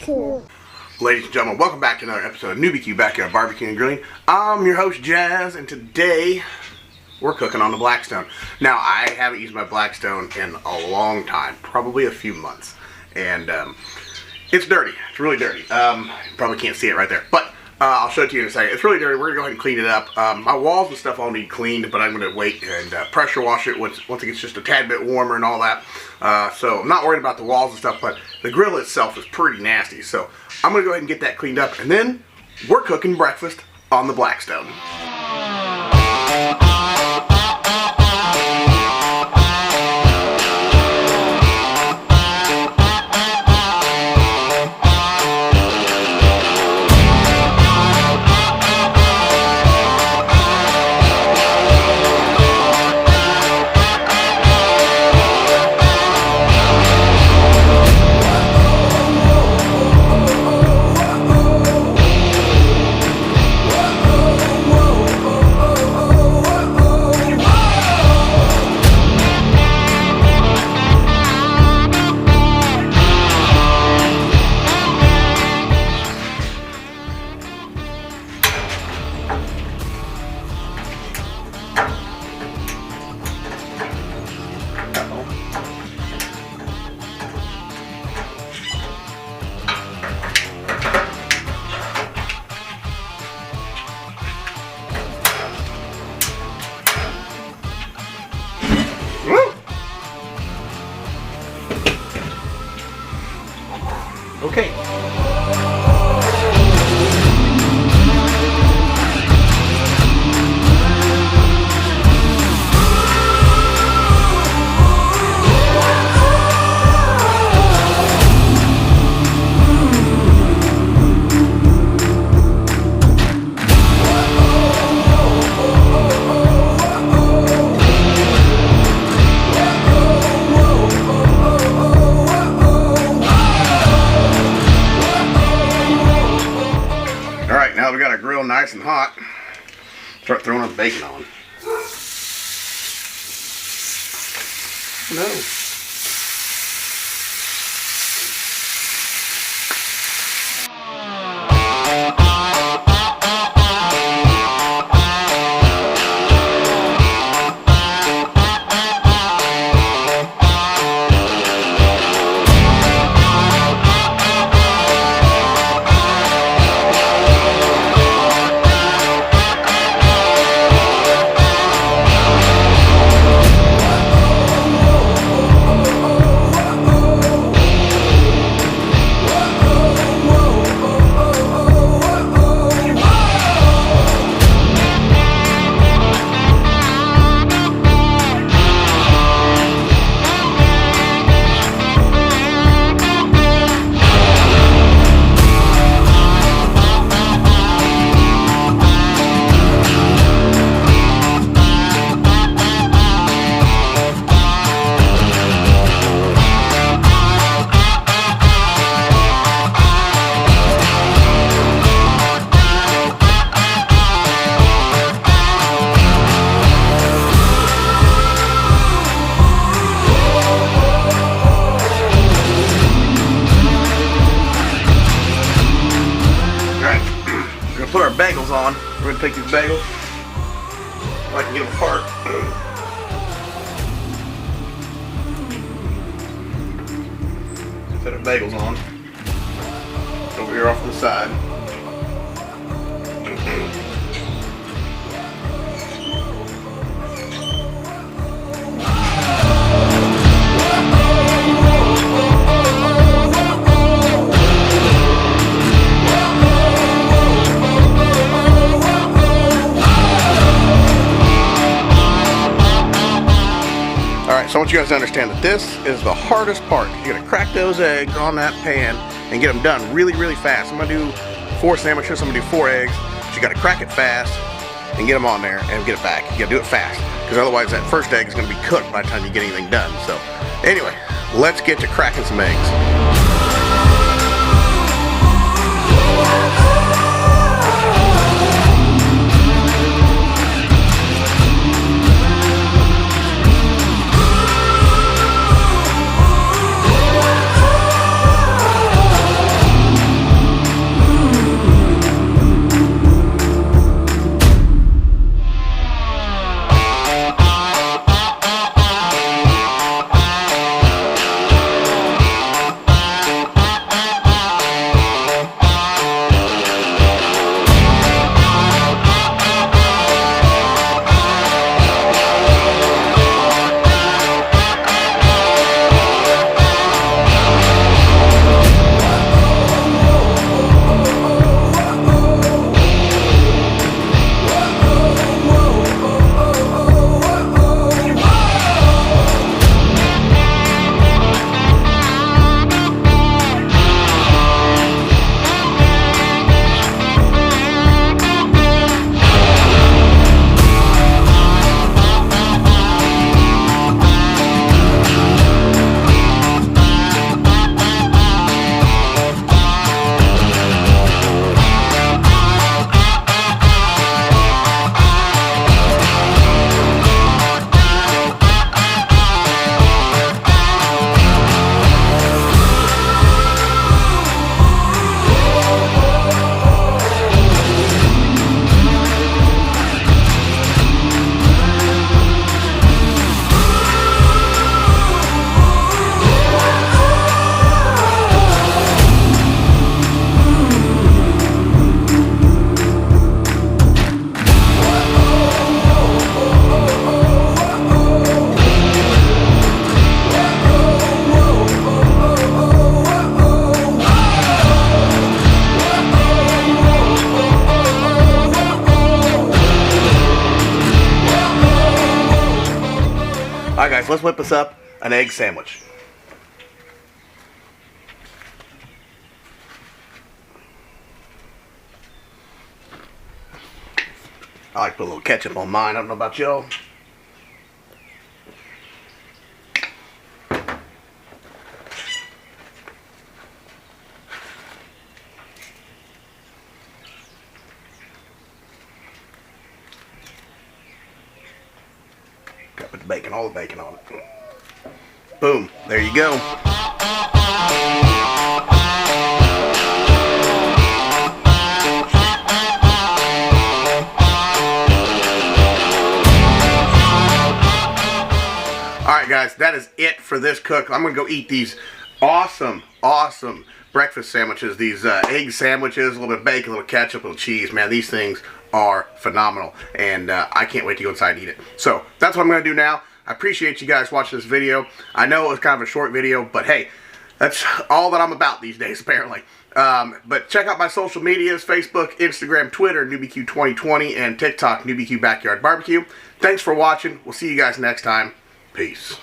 barbecue. Ladies and gentlemen, welcome back to another episode of Newbq Backyard Barbecue and Grilling. I'm your host Jazz, and today we're cooking on the Blackstone. Now, I haven't used my Blackstone in a long time, probably a few months, and it's dirty. It's really dirty. You probably can't see it right there, but I'll show it to you in a second. It's really dirty. We're gonna go ahead and clean it up. My walls and stuff all need cleaned, but I'm gonna wait and pressure wash it once it gets just a tad bit warmer and all that. So I'm not worried about the walls and stuff, but the grill itself is pretty nasty. So I'm gonna go ahead and get that cleaned up, and then we're cooking breakfast on the Blackstone. Okay. Now we got our grill nice and hot. Start throwing our bacon on. No. Put our bagels on. We're going to take these bagels. I can get them apart. Set our bagels on. Over here off to the side. So I want you guys to understand that this is the hardest part. You gotta crack those eggs on that pan and get them done really, really fast. I'm gonna do 4 sandwiches, I'm gonna do 4 eggs. But you gotta crack it fast and get them on there and get it back. You gotta do it fast, because otherwise that first egg is gonna be cooked by the time you get anything done. So anyway, let's get to cracking some eggs. Alright guys, let's whip us up an egg sandwich. I like to put a little ketchup on mine. I don't know about y'all. Gotta put the bacon, all the bacon on it. Boom. There you go. Alright guys, that is it for this cook. I'm going to go eat these awesome breakfast sandwiches. These egg sandwiches, a little bit of bacon, a little ketchup, a little cheese. Man, these things are phenomenal. And I can't wait to go inside and eat it. So, that's what I'm going to do now. I appreciate you guys watching this video. I know it was kind of a short video, but hey, that's all that I'm about these days, apparently. But check out my social medias, Facebook, Instagram, Twitter, Newbq2020, and TikTok, Newbqbackyardbbq. Thanks for watching. We'll see you guys next time. Peace.